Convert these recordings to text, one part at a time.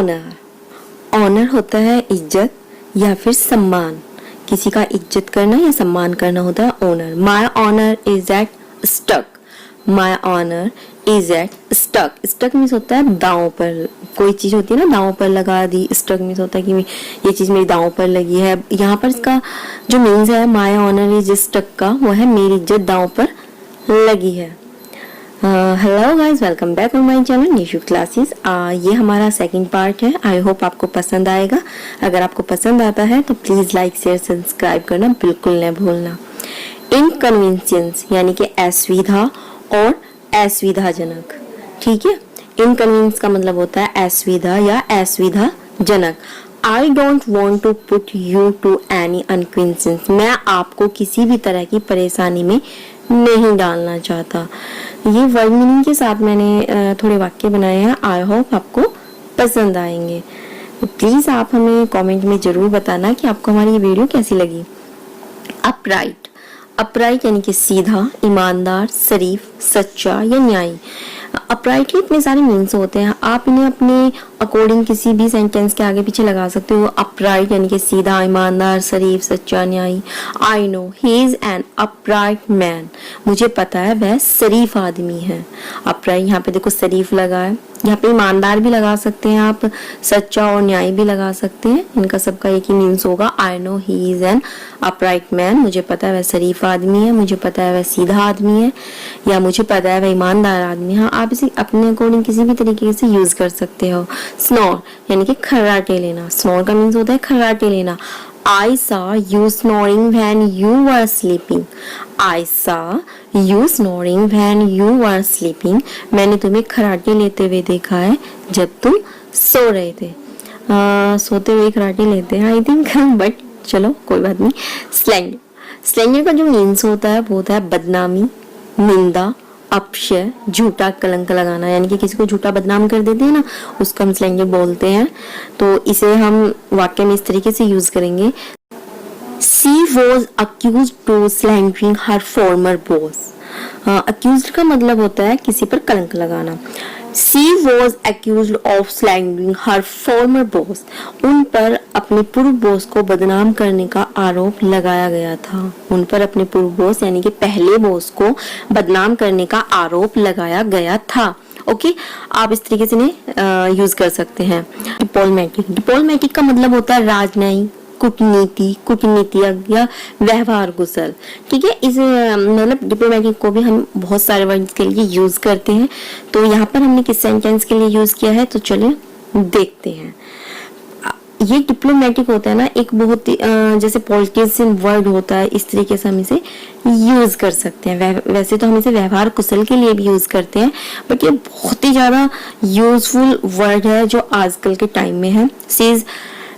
Honour. Honour होता है इज्जत या फिर सम्मान, किसी का इज्जत करना या सम्मान करना होता है honour. My honour is at stake. My honour is at stake. Stake means होता है दांव पर, कोई चीज होती है ना दांव पर लगा दी। स्टक मीन्स होता है कि ये चीज मेरी दांव पर लगी है। यहाँ पर इसका जो मीन्स है माय ऑनर इज स्टक का, वो है मेरी इज्जत दांव पर लगी है। Hello guys, welcome back on my channel Nishu classes. ये हमारा सेकंड पार्ट है। आई होप आपको पसंद आएगा। अगर आपको पसंद आता है तो प्लीज लाइक शेयर सब्सक्राइब करना बिल्कुल न भूलना। इनकन्वीनियंस यानी कि असुविधा और असुविधाजनक, ठीक है। इनकन्वीनियंस का मतलब होता है असुविधा या असुविधाजनक। I don't want to put you to any inconvenience. मैं आपको किसी भी तरह की परेशानी में नहीं डालना चाहता। ये वर्ड मीनिंग के साथ मैंने थोड़े वाक्य बनाए हैं। आई होप आपको पसंद आएंगे। प्लीज आप हमें कमेंट में जरूर बताना कि आपको हमारी ये वीडियो कैसी लगी। अपराइट। अपराइट यानी कि सीधा, ईमानदार, शरीफ, सच्चा या न्यायी। अपराइट के इतने सारे मीन्स होते हैं, आप इन्हें अपने अकॉर्डिंग किसी भी सेंटेंस के आगे पीछे लगा सकते हो। अपराइट यानी कि सीधा, ईमानदार, शरीफ, सच्चा, न्यायी। I know he is an upright man. मुझे पता है वह शरीफ आदमी है। अपराइट यहाँ पे देखो शरीफ लगा है, यहाँ पे ईमानदार भी लगा सकते हैं आप, सच्चा और न्यायी भी लगा सकते हैं। इनका सबका एक ही मीन्स होगा। I know he is an upright man. मुझे पता है वह शरीफ आदमी है, मुझे पता है वह सीधा आदमी है, या मुझे पता है वह ईमानदार आदमी है। आप इसे अपने अकॉर्डिंग किसी भी तरीके से यूज कर सकते हो। स्नोर यानी कि खर्राटे लेना। स्नोर का मीन्स होता है खर्राटे लेना। I saw you snoring when you were sleeping. I saw you snoring when you were sleeping. मैंने तुम्हें खर्राटे लेते हुए देखा है जब तुम सो रहे थे। सोते हुए खर्राटे लेते हैं आई थिंक, बट चलो कोई बात नहीं। स्लैंग। स्लैंग का जो मीन्स होता है वो होता है बदनामी, निंदा, अपशय, झूठा कलंक लगाना। यानी कि किसी को झूठा बदनाम कर देते हैं ना, उसको हम स्लैंग बोलते हैं। तो इसे हम वाक्य में इस तरीके से यूज करेंगे। She was accused to slandering her former boss. accused का मतलब होता है किसी पर कलंक लगाना। She was accused of slandering her former boss. उन पर अपने पूर्व बॉस को बदनाम करने का आरोप लगाया गया था। उन पर अपने पूर्व बॉस यानी कि पहले बॉस को बदनाम करने का आरोप लगाया गया था। ओके, आप इस तरीके से यूज कर सकते हैं। डिप्लोमेटिक। डिप्लोमेटिक का मतलब होता है राजनयिक, कूटनीति, कूटनीतिज्ञ या व्यवहार कुशल, ठीक है। इस मतलब डिप्लोमेटिक को भी हम बहुत सारे वर्ड्स के लिए यूज करते हैं। तो यहाँ पर हमने किस सेंटेंस के लिए यूज किया है, तो चलिए देखते हैं। ये डिप्लोमेटिक होता है ना, एक बहुत ही जैसे पॉलिटिशियन वर्ड होता है, इस तरीके से हम इसे यूज कर सकते हैं। वैसे तो हम इसे व्यवहार कुशल के लिए भी यूज करते हैं, बट ये बहुत ही ज्यादा यूजफुल वर्ड है जो आजकल के टाइम में है। सी is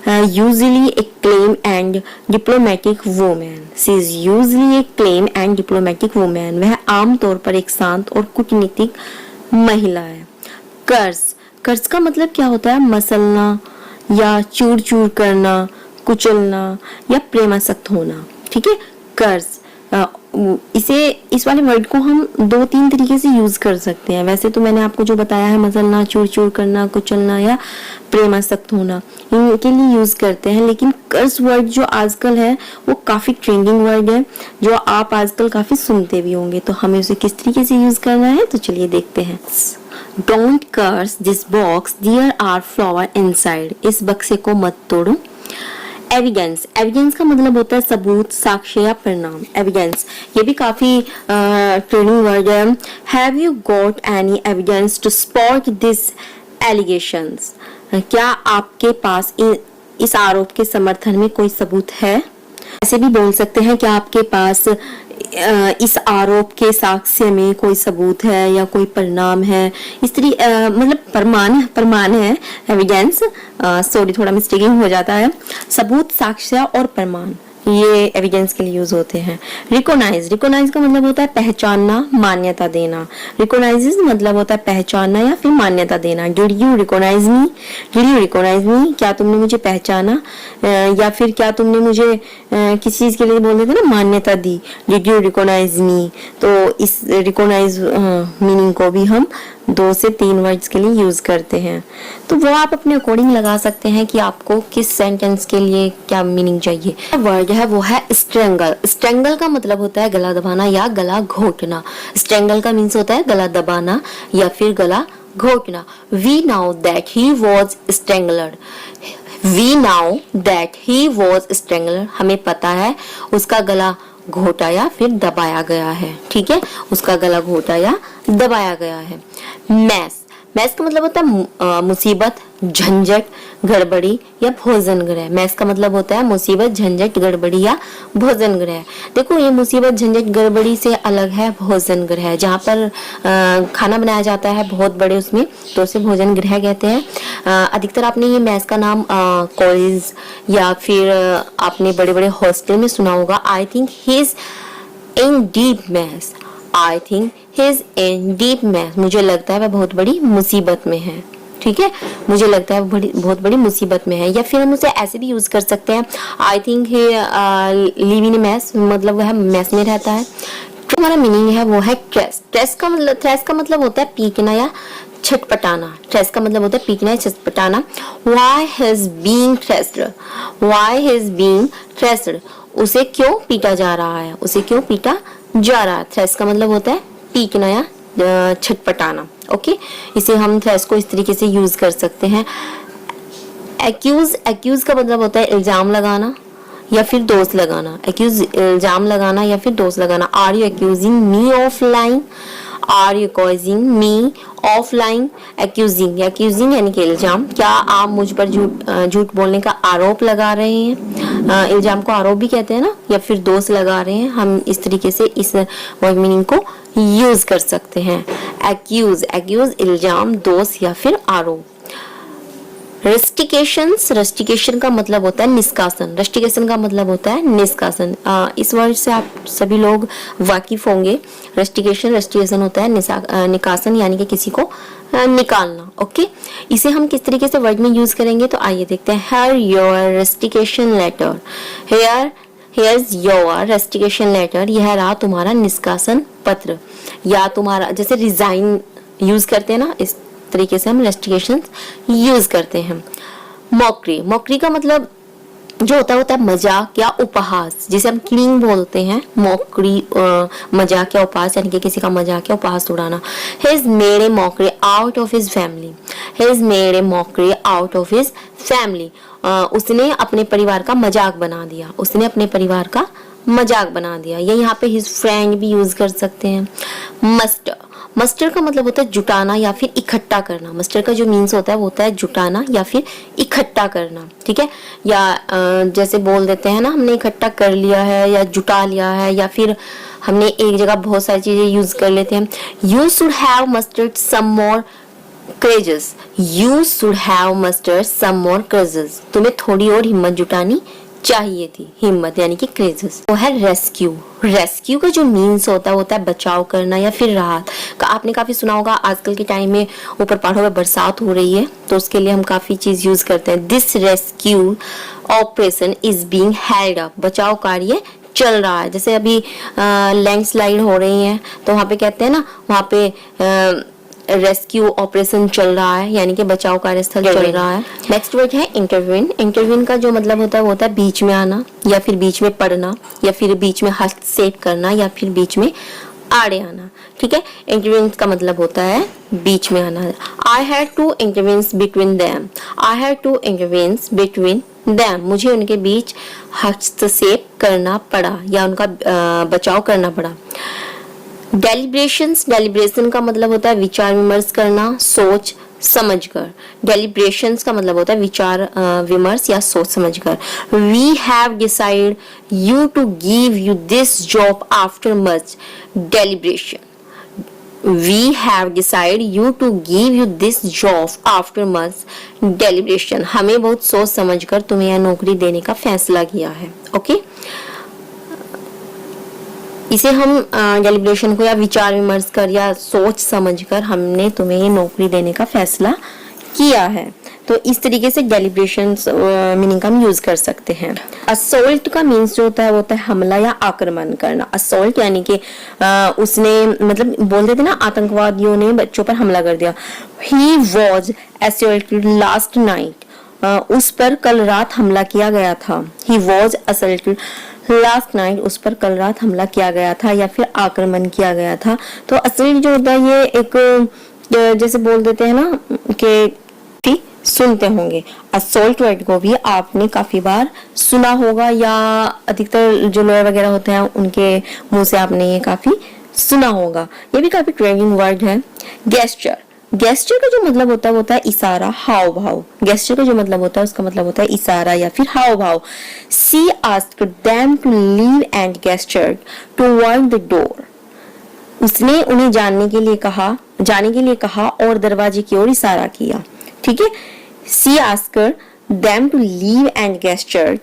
usually a claim and diplomatic woman. She is usually a claim and diplomatic woman. वह आमतौर पर एक शांत और कूटनीतिक महिला है। कर्ज। कर्ज का मतलब क्या होता है, मसलना या चूर चूर करना, कुचलना या प्रेमासक्त होना, ठीक है। कर्ज इस वाले वर्ड को हम 2-3 तरीके से यूज कर सकते हैं। वैसे तो मैंने आपको जो बताया है, मसलना, चूर चूर करना, कुचलना या प्रेमासक्त होना, इनके लिए यूज करते हैं। लेकिन कर्ज वर्ड जो आजकल है वो काफी ट्रेंडिंग वर्ड है, जो आप आजकल काफी सुनते भी होंगे। तो हमें उसे किस तरीके से यूज करना है, तो चलिए देखते हैं। Don't curse this box, there are flower inside. इस बक्से को मत तोड़ो। एविडेंस। एविडेंस का मतलब होता है सबूत, साक्ष्य या परिणाम। एविडेंस ये भी काफी ट्रेनिंग वर्ड है। Have you got any evidence to support this allegations. क्या आपके पास इस आरोप के समर्थन में कोई सबूत है। ऐसे भी बोल सकते हैं कि आपके पास इस आरोप के साक्ष्य में कोई सबूत है या कोई परिणाम है। इस तरह मतलब प्रमाण है एविडेंस। सॉरी, थोड़ा मिस्टेकिंग हो जाता है। सबूत, साक्ष्य और प्रमाण, ये एविडेंस के लिए यूज होते हैं। रिकॉग्नाइज, रिकॉग्नाइज का मतलब होता है पहचानना, मान्यता देना। रिकॉग्नाइज मतलब होता है पहचानना या फिर मान्यता देना। Did you recognize me, did you recognize me, क्या तुमने मुझे पहचाना, या फिर क्या तुमने मुझे किसी चीज के लिए बोल देते ना मान्यता दी, डिड यू रिकॉग्नाइज मी। तो इस रिकॉग्नाइज मीनिंग को भी हम 2 से 3 वर्ड्स के लिए यूज करते हैं। तो वो आप अपने अकॉर्डिंग लगा सकते हैं कि आपको किस सेंटेंस के लिए क्या मीनिंग चाहिए। वर्ड है वो है स्ट्रेंगल। स्ट्रेंगल का मतलब होता है गला दबाना या गला घोटना। स्ट्रेंगल का मीन्स होता है गला दबाना या फिर गला घोटना। We know that he was strangled, we know that he was strangled, हमें पता है उसका गला घोटा या फिर दबाया गया है। ठीक है, उसका गला घोटा या दबाया गया है। मैस, मैस का मतलब होता है मुसीबत, झंझट, गड़बड़ी या भोजन ग्रह। मैस का मतलब होता है मुसीबत, झंझट, गड़बड़ी या भोजन ग्रह। देखो ये मुसीबत, झंझट, गड़बड़ी से अलग है भोजन ग्रह, जहाँ पर खाना बनाया जाता है बहुत बड़े उसमें, तो उसे भोजन गृह कहते हैं। अधिकतर आपने ये मैस का नाम कॉलेज या फिर आपने बड़े बड़े हॉस्टल में सुना होगा। I think he is in deep mess, I think he is in deep mess, मुझे लगता है वह बहुत बड़ी मुसीबत में है। ठीक है, मुझे लगता है वो बहुत बड़ी मुसीबत में है। या फिर हम उसे ऐसे भी यूज कर सकते हैं, I think he live in mess, मतलब वह मैस में रहता है। तो हमारा मीनिंग है वो है ट्रेस। ट्रेस का मतलब होता है पीटना या छटपटाना। ट्रेस का मतलब होता है पीटना या छटपटाना। Why has being थ्रेस्ड, Why has being थ्रेस्ड, उसे क्यों पीटा जा रहा है, उसे क्यों पीटा जा रहा है। थ्रेस का मतलब होता है पीटना या छटपटाना। ओके, इसे हम थ्रेस को इस तरीके से यूज कर सकते हैं। एक्यूज, एक्यूज का मतलब होता है इल्जाम लगाना या फिर दोष लगाना। एक्यूज इल्जाम लगाना या फिर दोष लगाना। Are you accusing me of lying, are you accusing me of lying. Accusing, accusing यानी कि इल्जाम, क्या आप मुझ पर झूठ बोलने का आरोप लगा रहे हैं। इल्जाम को आरोप भी कहते हैं ना, या फिर दोष लगा रहे हैं। हम इस तरीके से इस वर्ड मीनिंग को यूज कर सकते हैं। एक्यूज, एक्यूज इल्जाम, दोष या फिर आरोप। रेस्टिकेशंस, रेस्टिकेशन का मतलब होता है निष्कासन। रेस्टिकेशन का मतलब होता है निष्कासन। इस वर्ड से आप सभी लोग वाकिफ होंगे। रेस्टिकेशन, रेस्टिकेशन होता है निकासन, यानी कि किसी को निकालना। ओके, इसे हम किस तरीके से वर्ड में यूज करेंगे, तो आइए देखते हैं। Here your rustication letter, here's your rustication letter, यह रहा तुम्हारा निष्कासन पत्र। या तुम्हारा जैसे रिजाइन यूज करते हैं ना, इस तरीके से हम रेस्टिकेशन यूज करते हैं। मॉकरी, मॉकरी का मतलब जो होता है मजाक या उपहास, जिसे हम किलिंग बोलते हैं। मॉकरी मजाक या उपहास, यानी कि किसी का मजाक या उपहास उड़ाना। he has made a mockery out of his family, he has made a mockery out of his family, उसने अपने परिवार का मजाक बना दिया, उसने अपने परिवार का मजाक बना दिया। या यहाँ पे his friend भी यूज कर सकते हैं। मस्टर, मस्टर का मतलब होता है जुटाना या फिर इकट्ठा करना। मस्टर का जो मीन्स होता है वो होता है जुटाना या फिर इकट्ठा करना। ठीक है, या जैसे बोल देते हैं ना, हमने इकट्ठा कर लिया है या जुटा लिया है, या फिर हमने एक जगह बहुत सारी चीजें यूज कर लेते हैं। You should have mustered some more courages, you should have mustered some more courages, तुम्हें थोड़ी और हिम्मत जुटानी चाहिए थी। हिम्मत यानी कि क्रेजेस। वो है रेस्क्यू। रेस्क्यू का जो मीन्स होता है बचाव करना या फिर राहत का। आपने काफी सुना होगा, आजकल के टाइम में ऊपर पहाड़ों में बरसात हो रही है, तो उसके लिए हम काफी चीज यूज करते हैं। This rescue operation is being held up, बचाव कार्य चल रहा है। जैसे अभी लैंडस्लाइड हो रही है, तो वहां पे कहते हैं ना, वहां पे रेस्क्यू ऑपरेशन चल रहा है, यानी कि बचाव कार्यस्थल चल रहा है। नेक्स्ट वर्ड है इंटरवीन। इंटरवीन का जो मतलब होता है वो होता है बीच में आना या फिर बीच में पड़ना या फिर बीच में हस्तक्षेप करना या फिर बीच में आड़े आना। ठीक है, इंटरवीन का मतलब होता है बीच में आना। I had to intervenes between them, I had to intervenes between them, मुझे उनके बीच हस्तक्षेप करना पड़ा या उनका बचाव करना पड़ा। डेलिब्रेशंस, डेलिब्रेशन का मतलब होता है विचार विमर्श करना, सोच समझकर। डेलिब्रेशंस का मतलब होता है विचार विमर्श या सोच समझकर। We have decide you to give you this job after much deliberation, we have decided you to give you this job after much deliberation. हमें बहुत सोच समझकर तुम्हें यह नौकरी देने का फैसला किया है. ओके, इसे हम डेलिब्रेशन को या विचार विमर्श कर या सोच समझकर हमने तुम्हें ये नौकरी देने का फैसला किया है. तो इस तरीके से डेलिब्रेशन मीनिंग का हम यूज कर सकते हैं. असोल्ट का मीन्स जो होता है वो होता है हमला या आक्रमण करना. असोल्ट यानी कि उसने मतलब बोल देते ना आतंकवादियों ने बच्चों पर हमला कर दिया. He was assaulted last night. उस पर कल रात हमला किया गया था. He was assaulted last night. उस पर कल रात हमला किया गया था या फिर आक्रमण किया गया था. तो असोल्ट जो होता है ये एक जैसे बोल देते हैं ना कि सुनते होंगे. असोल्ट वर्ड को भी आपने काफी बार सुना होगा या अधिकतर जो लॉयर वगैरह होते हैं उनके मुंह से आपने ये काफी सुना होगा. ये भी काफी ट्रेंडिंग वर्ड है. गेस्चर. गेस्चर का जो मतलब होता है वो होता है इशारा, हाव भाव. गेस्चर का जो मतलब होता है उसका मतलब होता है इशारा या फिर हाव भाव. She asked them to leave and gestured toward the door. उसने उन्हें जाने के लिए कहा और दरवाजे की ओर इशारा किया. ठीक है. She asked them to leave and gestured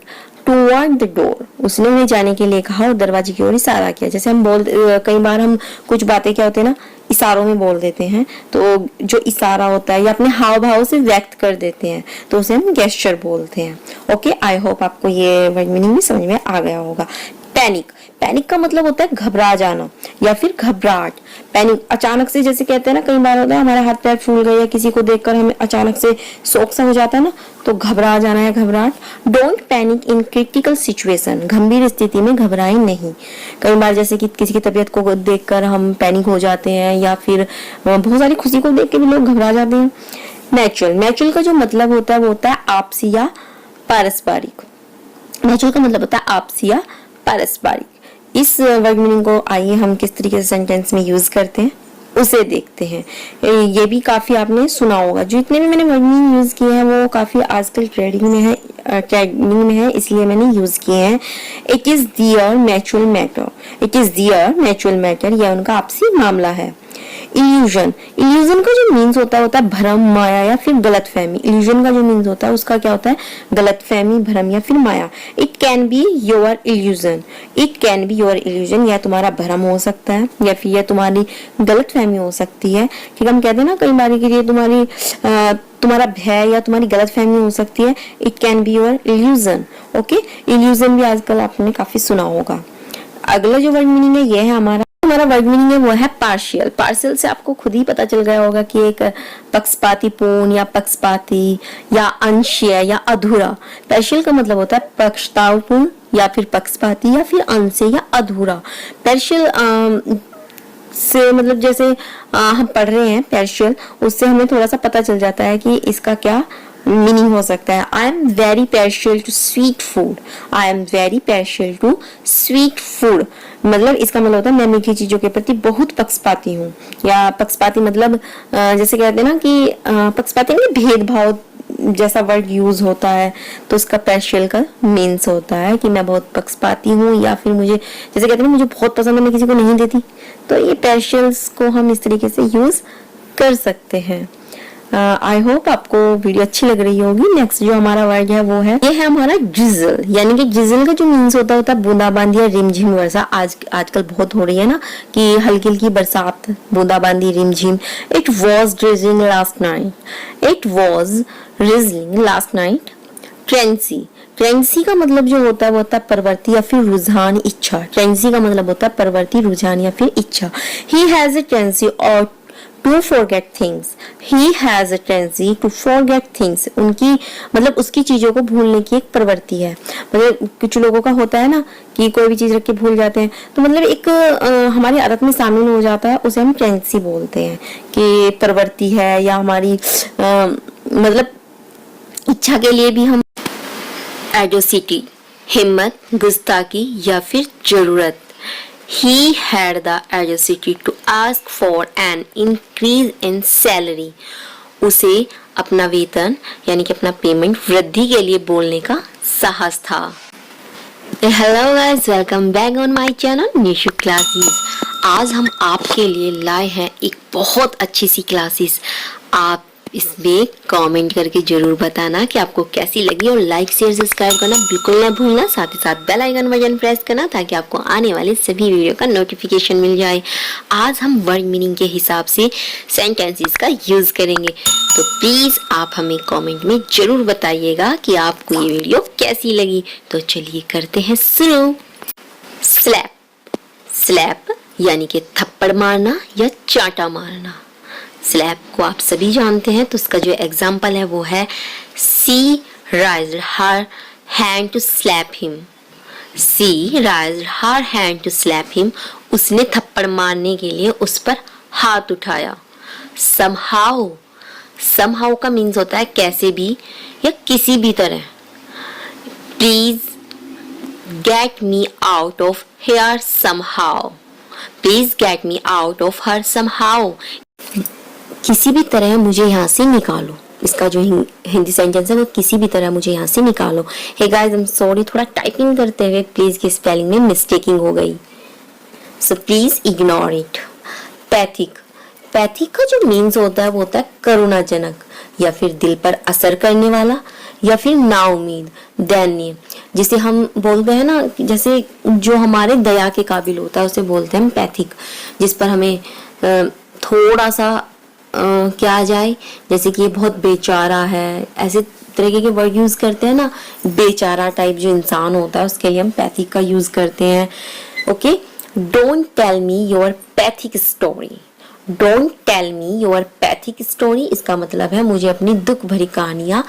toward the door. उसने उन्हें जाने के लिए कहा और दरवाजे की ओर इशारा किया. जैसे हम कई बार हम कुछ बातें क्या होते हैं ना इशारों में बोल देते हैं. तो जो इशारा होता है या अपने हाव भाव से व्यक्त कर देते हैं तो उसे हम गेस्चर बोलते हैं. ओके, आई होप आपको ये वर्ड मीनिंग भी समझ में आ गया होगा. पैनिक. पैनिक का मतलब होता है घबरा जाना या फिर घबराहट. पैनिक अचानक से जैसे कहते हैं ना कई बार होता है हमारे हाथ पैर फूल गए या किसी को देखकर हमें अचानक से शौक सा हो जाता है ना तो घबरा जाना है घबराहट. Don't panic in critical situation. गंभीर स्थिति में घबराएं नहीं. कई बार जैसे कि किसी की तबीयत को देखकर हम पैनिक हो जाते हैं या फिर बहुत सारी खुशी को देख के भी लोग घबरा जाते हैं. नेचुरल. नेचुरल का जो मतलब होता है वो होता है आपसी या पारस्परिक. नेचुरल का मतलब होता है आपसी या पारस्परिक. इस वर्ड मीनिंग को आइए हम किस तरीके से सेंटेंस में यूज करते हैं उसे देखते हैं. ये भी काफी आपने सुना होगा. जितने भी मैंने वर्ड मीनिंग यूज किए हैं वो काफी आजकल ट्रेंडिंग में है इसलिए मैंने यूज किए हैं. It is their natural matter. It is their natural matter. यह उनका आपसी मामला है. इल्यूजन. इल्यूजन का जो मीन्स होता है भ्रम, माया या फिर गलतफहमी. इल्यूजन का जो मीन्स होता है उसका क्या होता है गलतफहमी, भ्रम या फिर माया. It can be your illusion. It can be your illusion. यह तुम्हारा भ्रम हो सकता है या फिर यह तुम्हारी गलतफहमी हो सकती है. ठीक, हम कहते हैं ना कई बार के लिए तुम्हारा भय या तुम्हारी गलतफहमी हो सकती है. It can be your illusion. Okay, illusion भी आजकल आपने काफी सुना होगा. अगला जो वर्ड मीनिंग है ये है हमारा वर्ड मीनिंग है वो है पार्शियल. पार्शियल से आपको खुद ही पता चल गया होगा कि एक पक्षपातीपूर्ण या पक्षपाती या अंशीय या अधूरा. पार्शियल का मतलब होता है पक्षतापूर्ण या फिर पक्षपाती या फिर अंशीय या अधूरा. पार्शियल से मतलब जैसे हम पढ़ रहे हैं पार्शियल उससे हमें थोड़ा सा पता चल जाता है कि इसका क्या मीनिंग हो सकता है. I am very partial two sweet food. I am very partial two sweet food मतलब इसका मतलब होता है मैं मीठी चीजों के प्रति बहुत पक्षपाती हूँ. या पक्षपाती मतलब जैसे कहते हैं ना कि पक्षपाती में भेदभाव जैसा वर्ड यूज होता है तो उसका पार्शियल का मीन्स होता है कि मैं बहुत पक्षपाती हूँ या फिर मुझे जैसे कहते हैं ना मुझे बहुत पसंद है मैं किसी को नहीं देती. तो ये पार्शियल्स को हम इस तरीके से यूज कर सकते हैं. आई होप आपको वीडियो अच्छी लग रही होगी. नेक्स्ट जो हमारा वर्ड है वो है ये है हमारा ड्रिजल. यानी कि ड्रिजल का जो मीन्स होता है बूंदाबांदी या रिमझिम वर्षा. आजकल बहुत हो रही है ना कि हल्की हल्की बरसात, बूंदाबांदी, रिमझिम. It was drizzling last night. It was drizzling last night. ट्रेंसी. ट्रेंसी का मतलब जो होता है वो होता है प्रवृत्ति या फिर रुझान, इच्छा. ट्रेंसी का मतलब होता है प्रवृत्ति, रुझान या फिर इच्छा. ही हैज अ ट्रेंसी और to forget things. He has a tendency to forget things. उनकी मतलब उसकी चीजों को भूलने की एक प्रवृत्ति है. मतलब कुछ लोगों का होता है ना कि कोई भी चीज रख के भूल जाते हैं तो मतलब एक हमारी आदत में शामिल हो जाता है उसे हम टेंडेंसी बोलते हैं कि प्रवृत्ति है या हमारी मतलब इच्छा के लिए भी हम एडोसिटी, हिम्मत, गुस्ताखी या फिर जरूरत. He had the audacity to ask for an increase in salary. उसे अपना वेतन यानी कि अपना पेमेंट वृद्धि के लिए बोलने का साहस था. Hello guys, welcome back on my channel Nishu Classes. आज हम आपके लिए लाए हैं एक बहुत अच्छी सी क्लासेस। आप इसमें कमेंट करके जरूर बताना कि आपको कैसी लगी और लाइक शेयर सब्सक्राइब करना बिल्कुल ना भूलना। साथ ही साथ बेल आइकन बटन प्रेस करना ताकि आपको आने वाले सभी वीडियो का नोटिफिकेशन मिल जाए। आज हम वर्ड मीनिंग के हिसाब से सेंटेंसेस का यूज करेंगे, तो प्लीज आप हमें कमेंट में जरूर बताइएगा कि आपको ये वीडियो कैसी लगी। तो चलिए करते हैं शुरू। स्लैप, स्लैप यानी कि थप्पड़ मारना या चांटा मारना। स्लैप को आप सभी जानते हैं, तो उसका जो एग्जाम्पल है वो है she raised her hand to slap him. She raised her hand to slap him, उसने थप्पड़ मारने के लिए उस पर हाथ उठाया। समहाउ, समहाउ का मीन्स होता है कैसे भी या किसी भी तरह। Please get me out of here somehow. Please get me out of her somehow, किसी भी तरह मुझे यहाँ से निकालो। इसका जो हिंदी सेंटेंस है वो किसी भी तरह मुझे यहाँ से निकालो। Hey guys, I am sorry, थोड़ा टाइपिंग करते हुए प्लीज की स्पेलिंग में मिस्टेकिंग हो गई, so please ignore it. Pathetic, pathetic का जो मीन्स होता है वो होता है करुणाजनक या फिर दिल पर असर करने वाला या फिर नाउमीद, दयनीय। जिसे हम बोलते हैं ना, जैसे जो हमारे दया के काबिल होता है उसे बोलते हैं हम पैथिक। जिस पर हमें थोड़ा सा क्या आ जाए, जैसे कि ये बहुत बेचारा है, ऐसे तरीके के वर्ड यूज करते हैं ना। बेचारा टाइप जो इंसान होता है उसके लिए हम पैथिक का यूज करते हैं। Okay, don't tell me your pathetic story. Don't tell me your pathetic story, इसका मतलब है मुझे अपनी दुख भरी कहानियां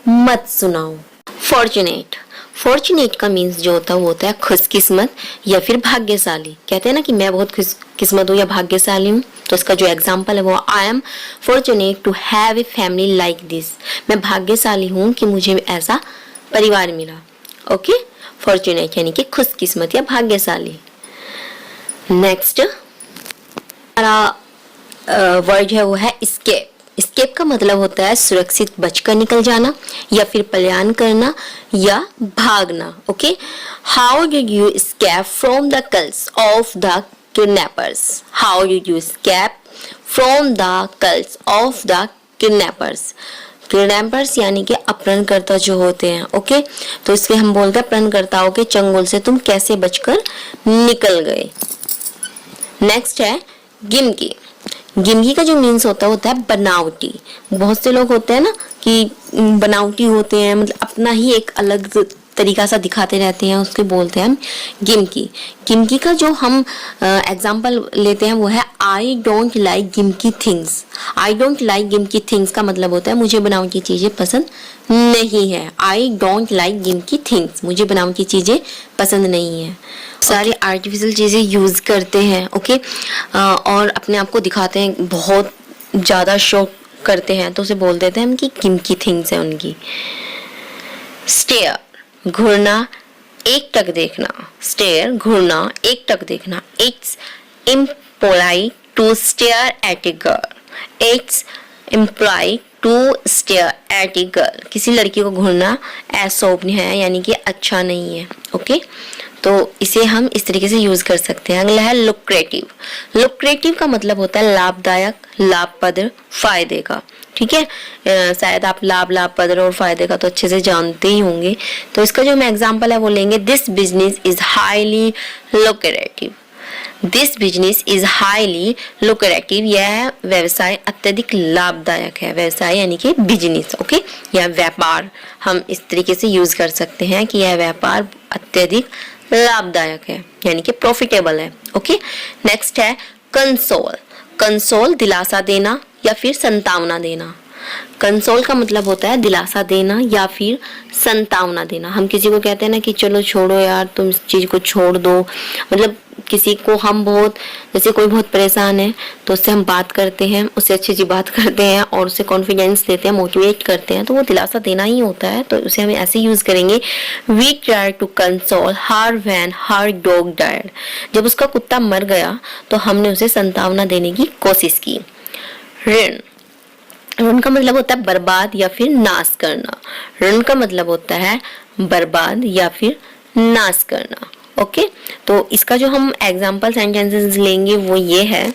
मत सुनाओ। फॉर्चुनेट, फॉर्चुनेट का मीन्स जो होता है वो होता है खुशकिस्मत या फिर भाग्यशाली। कहते हैं ना कि मैं बहुत खुशकिस्मत हूँ या भाग्यशाली हूँ, तो इसका जो एग्जाम्पल है वो I am fortunate to have a family like this. मैं भाग्यशाली हूँ कि मुझे ऐसा परिवार मिला। ओके, फॉर्चुनेट यानी कि खुशकिस्मत या भाग्यशाली। नेक्स्ट हमारा वर्ड है वो है एस्केप। एस्केप का मतलब होता है सुरक्षित बचकर निकल जाना या फिर पलायन करना या भागना। Okay, how did you escape from the culls of the kidnappers. How did you escape from the culls of the kidnappers. Kidnappers यानी कि अपहरणकर्ता जो होते हैं। ओके, तो इसके हम बोलते हैं अपहरणकर्ताओं के चंगुल से तुम कैसे बचकर निकल गए। नेक्स्ट है गिमकी। गिमकी का जो मीन्स होता है बनावटी। बहुत से लोग होते हैं ना कि बनावटी होते हैं, मतलब अपना ही एक अलग तरीका सा दिखाते रहते हैं, उसके बोलते हैं हम गिमकी। गिमकी का जो हम एग्जाम्पल लेते हैं वो है I don't like gimmicky things. I don't like gimmicky things का मतलब होता है मुझे बनावटी चीजें पसंद नहीं है। I don't like gimmicky things, मुझे बनावटी चीजें पसंद नहीं है। सारी आर्टिफिशियल चीजें यूज करते हैं। ओके, और अपने आप को दिखाते हैं, बहुत ज्यादा शो करते हैं, तो उसे बोल देते हैं हम कि गिमकी थिंग्स है उनकी। स्टेयर, घूरना, एक टक देखना। स्टेयर, घूरना, एक टक देखना। It's impolite to stare at a girl. It's implied to stare at a girl, किसी लड़की को घूरना अशोभन है यानी कि अच्छा नहीं है। ओके, तो इसे हम इस तरीके से यूज कर सकते हैं। अगला है लुक्रेटिव। लुक्रेटिव का मतलब होता है लाभदायक, लाभप्रद, फायदे का। ठीक है, शायद आप लाभप्रद और फायदे का तो अच्छे से जानते ही होंगे। तो इसका जो मैं एग्जांपल है वो लेंगे, this business is highly lucrative. This business is highly lucrative, यह व्यवसाय अत्यधिक लाभदायक है। व्यवसाय यानी कि बिजनेस। ओके, यह व्यापार हम इस तरीके से यूज कर सकते हैं कि यह व्यापार अत्यधिक लाभदायक है यानी कि प्रॉफिटेबल है। ओके, नेक्स्ट है कंसोल। कंसोल दिलासा देना या फिर संतावना देना। कंसोल का मतलब होता है दिलासा देना या फिर संतावना देना। हम किसी को कहते हैं ना कि चलो छोड़ो यार, तुम इस चीज को छोड़ दो, मतलब किसी को हम बहुत, जैसे कोई बहुत परेशान है तो उससे हम बात करते हैं, उससे अच्छी अच्छी बात करते हैं और उसे कॉन्फिडेंस देते हैं, मोटिवेट करते हैं, तो वो दिलासा देना ही होता है। तो उसे हम ऐसे यूज करेंगे, we try to console her when her dog died. जब उसका कुत्ता मर गया तो हमने उसे संतावना देने की कोशिश की। ऋण, ऋण का मतलब होता है बर्बाद या फिर नाश करना। ऋण का मतलब होता है बर्बाद या फिर नाश करना। ओके, तो इसका जो हम एग्जाम्पल सेंटेंसेस लेंगे वो ये है,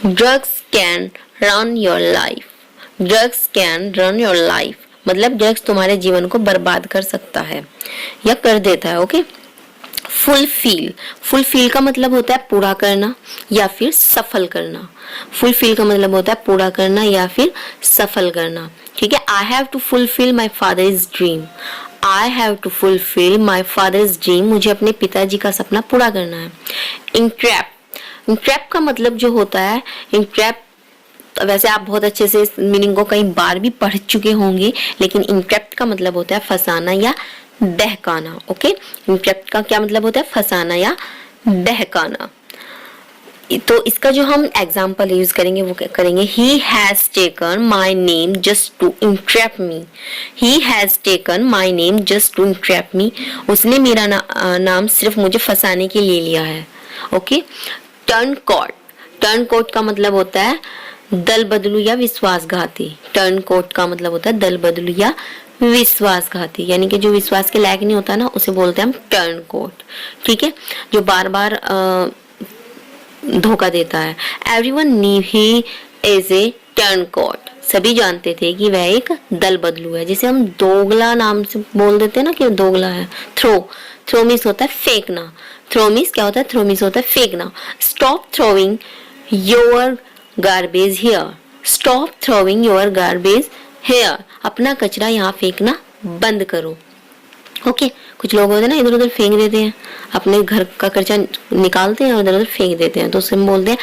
drugs can run your life. Drugs can run your life मतलब ड्रग्स तुम्हारे जीवन को बर्बाद कर सकता है या कर देता है। ओके, फुलफिल, फुलफिल का मतलब होता है पूरा करना या फिर सफल करना। फुलफिल का मतलब होता है पूरा करना या फिर सफल करना। ठीक है, I have to fulfil my father's dream. I have to fulfil my father's dream, मुझे अपने पिताजी का सपना पूरा करना है। इंट्रैप, इंट्रैप का मतलब जो होता है, इंट्रैप वैसे आप बहुत अच्छे से इस मीनिंग को कई बार भी पढ़ चुके होंगे, लेकिन इंट्रैप का मतलब होता है फंसाना या बहकाना। ओके, इंट्रैप का क्या मतलब होता है, फंसाना या बहकाना। तो इसका जो हम एग्जाम्पल यूज करेंगे वो करेंगे, he has taken my name just to interrupt me. He has taken my name just to interrupt me, उसने मेरा नाम सिर्फ मुझे फंसाने के लिए लिया है। Okay, turn coat, turn coat का मतलब होता है दल बदलू या विश्वासघाती। टर्न कोट का मतलब होता है दल बदलू या विश्वासघाती, यानी कि जो विश्वास के लायक नहीं होता ना उसे बोलते हैं हम टर्न कोट। ठीक है, जो बार बार धोखा देता है। Everyone knew he is a turn coat, सभी जानते थे कि वह एक दल बदलू है, जिसे हम दोगला नाम से बोल देते हैं ना कि दोगला है। थ्रो, थ्रो मीन्स होता है फेंकना। थ्रो मीन्स क्या होता है, थ्रो मीन्स होता है फेंकना। Stop throwing your garbage here. Stop throwing your garbage here, अपना कचरा यहाँ फेंकना बंद करो। ओके, कुछ लोग होते हैं ना इधर उधर फेंक देते हैं, अपने घर का कचरा निकालते हैं और इधर उधर फेंक देते हैं, तो उससे हम बोलते हैं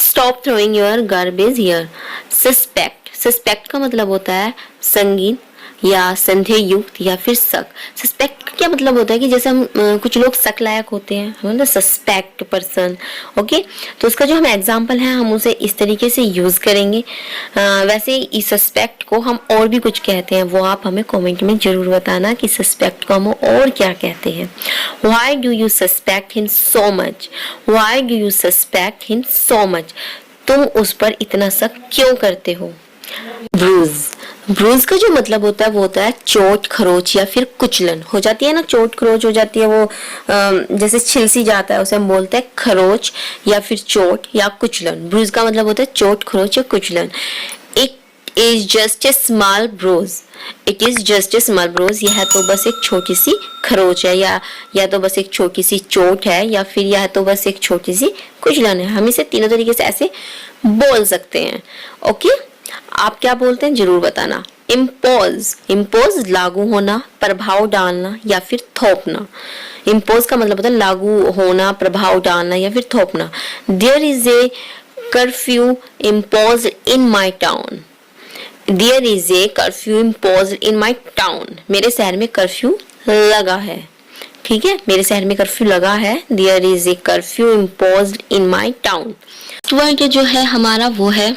stop throwing your garbage here. Suspect, suspect का मतलब होता है संगीन या संदेह युक्त या फिर शक। सस्पेक्ट का क्या मतलब होता है कि जैसे हम कुछ लोग शक लायक होते हैं, मतलब सस्पेक्ट पर्सन। ओके, तो उसका जो हम एग्जांपल है हम उसे इस तरीके से यूज करेंगे। वैसे इस सस्पेक्ट को हम और भी कुछ कहते हैं, वो आप हमें कमेंट में जरूर बताना कि सस्पेक्ट को हम और क्या कहते हैं। Why do you suspect him so much, why do you suspect him so much, तुम उस पर इतना शक क्यों करते हो। ब्रूज, ब्रूज का जो मतलब होता है वो होता है चोट खरोच या फिर कुचलन हो जाती है ना, चोट खरोच हो जाती है, वो जैसे छिलसी जाता है उसे हम बोलते हैं खरोच या फिर चोट या कुचलन। ब्रूज का मतलब होता है चोट खरोच या कुचलन। It is just a small bruise, it is just a small bruise, यह तो बस एक छोटी सी खरोच है या तो बस एक छोटी सी चोट है या फिर यह तो बस एक छोटी सी कुचलन है। हम इसे तीनों तरीके से ऐसे बोल सकते हैं। ओके, आप क्या बोलते हैं जरूर बताना। इम्पोज, इम्पोज लागू होना, प्रभाव डालना या फिर थोपना। इम्पोज का मतलब होता है लागू होना, प्रभाव डालना या फिर थोपना। There is a curfew impose in my town, there is a curfew impose in my town, मेरे शहर में कर्फ्यू लगा है। ठीक है, मेरे शहर में कर्फ्यू लगा है, there is a curfew impose in my town. Word जो है हमारा वो है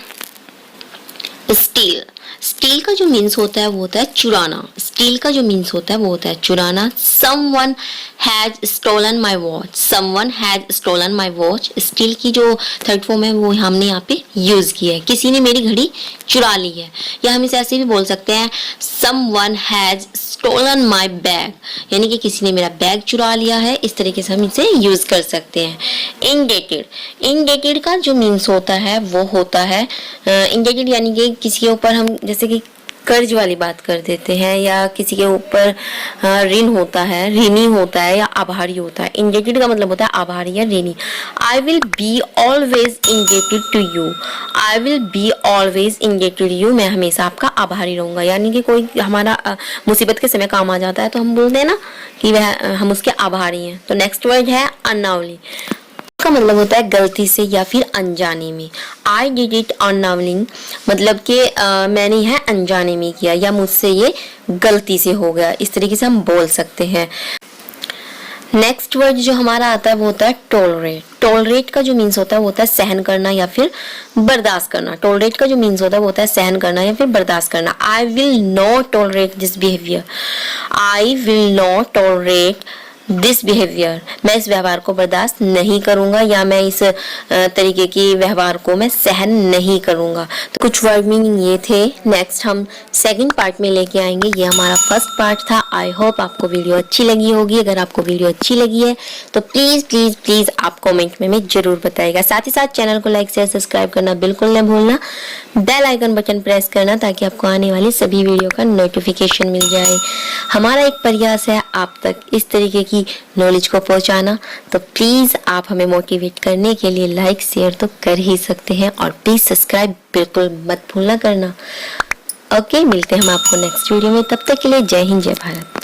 स्टील। स्टील का जो मीन्स होता है वो होता है चुराना। स्टील का जो मीन्स होता है वो होता है चुराना। Someone has stolen my watch, someone has stolen my watch, steel की जो थर्ड फॉर्म है वो हमने यहाँ पे यूज की है, किसी ने मेरी घड़ी चुरा ली है। या हम इसे ऐसे भी बोल सकते हैं someone has stolen my bag, यानी कि किसी ने मेरा बैग चुरा लिया है। इस तरीके से हम इसे यूज कर सकते हैं। इंडेटेड, इंडेटेड का जो मीन्स होता है वो होता है इंडेटेड यानी कि किसी के ऊपर हम जैसे कि कर्ज वाली बात कर देते हैं या किसी के ऊपर ऋण होता है, ऋणी होता है या आभारी होता है। इंडेटेड का मतलब होता है आभारी या ऋणी। I will be always indebted to you, I will be always indebted to you, मैं हमेशा आपका आभारी रहूंगा। यानी कि कोई हमारा मुसीबत के समय काम आ जाता है तो हम बोलते हैं ना कि वह हम उसके आभारी हैं। तो नेक्स्ट वर्ड है अननाउली, का मतलब होता है गलती से या फिर अनजाने में। आई डिड इट अननाउली मतलब कि मैंने यह अनजाने में किया या मुझसे ये गलती से हो गया, इस तरीके से हम बोल सकते हैं। नेक्स्ट वर्ड जो हमारा आता है वो होता है टॉलरेट। टॉलरेट का जो मीन्स होता है वो होता है सहन करना या फिर बर्दाश्त करना। टॉलरेट का जो मीन्स होता है वो होता है सहन करना या फिर बर्दाश्त करना। I will not tolerate this behaviour, I will not tolerate this behaviour, मैं इस व्यवहार को बर्दाश्त नहीं करूंगा या मैं इस तरीके की व्यवहार को मैं सहन नहीं करूंगा। तो कुछ वर्ड मीनिंग ये थे। नेक्स्ट हम सेकंड पार्ट में लेके आएंगे। ये हमारा फर्स्ट पार्ट था। आई होप आपको वीडियो अच्छी लगी होगी। अगर आपको वीडियो अच्छी लगी है तो प्लीज प्लीज प्लीज आप कमेंट में जरूर बताइएगा। साथ ही साथ चैनल को लाइक शेयर सब्सक्राइब करना बिल्कुल न भूलना। बेल आइकन बटन प्रेस करना ताकि आपको आने वाली सभी वीडियो का नोटिफिकेशन मिल जाए। हमारा एक प्रयास है आप तक इस तरीके की नॉलेज को पहुंचाना, तो प्लीज आप हमें मोटिवेट करने के लिए लाइक शेयर तो कर ही सकते हैं और प्लीज सब्सक्राइब बिल्कुल मत भूलना करना। ओके, मिलते हैं हम आपको नेक्स्ट वीडियो में। तब तक के लिए जय हिंद जय भारत।